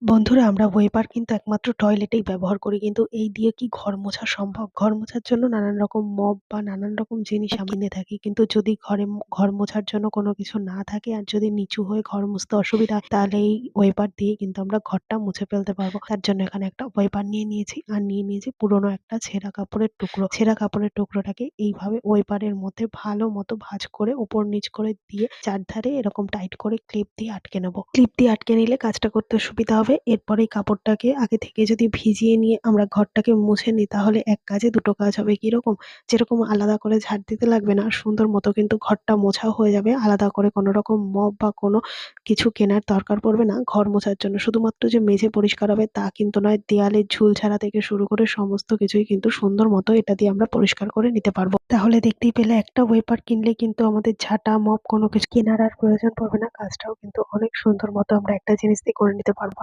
বন্ধুরা, আমরা ওয়েপার কিন্তু একমাত্র টয়লেটেই ব্যবহার করি। কিন্তু এই দিয়ে কি ঘর মোছা সম্ভব? ঘর মোছার জন্য নানান রকম মপ বা নানান রকম জিনিস আমরা কিনে থাকি। কিন্তু যদি ঘর মোছার জন্য কোনো কিছু না থাকে আর যদি নিচু হয়ে ঘর মুছতে অসুবিধা হয়, তাহলে এই ওয়েপার দিয়ে কিন্তু আমরা ঘরটা মুছে ফেলতে পারবো। তার জন্য এখানে একটা ওয়েপার নিয়ে নিয়েছি আর নিয়ে নিয়েছি পুরোনো একটা ছেঁড়া কাপড়ের টুকরো। ছেঁড়া কাপড়ের টুকরোটাকে এইভাবে ওয়েপারের মধ্যে ভালো মতো ভাঁজ করে উপর নিচ করে দিয়ে চারধারে এরকম টাইট করে ক্লিপ দিয়ে আটকে নেবো। ক্লিপ দিয়ে আটকে নিলে কাজটা করতে সুবিধা হবে। এরপর এই কাপড়টাকে আগে থেকে যদি ভিজিয়ে নিয়ে আমরা ঘরটাকে মুছে নিই, তাহলে এক কাজে দুটো কাজ হবে। কিরকম? যেরকম আলাদা করে ঝাড় দিতে লাগবে না, সুন্দর মতো কিন্তু ঘরটা মোছাও হয়ে যাবে। আলাদা করে কোনো রকম মপ বা কোনো কিছু কেনার দরকার পড়বে না ঘর মোছার জন্য। শুধুমাত্র যে মেঝে পরিষ্কার হবে তা কিন্তু নয়, দেয়ালের ঝুল ঝাড়া থেকে শুরু করে সমস্ত কিছুই কিন্তু সুন্দর মতো এটা দিয়ে আমরা পরিষ্কার করে নিতে পারবো। তাহলে দেখতেই পেলে, একটা ওয়েপার কিনলে কিন্তু আমাদের ঝাঁটা মপ কোনো কিছু কেনার আর প্রয়োজন পড়বে না। কাজটাও কিন্তু অনেক সুন্দর মতো আমরা একটা জিনিস দিয়ে করে নিতে পারবো।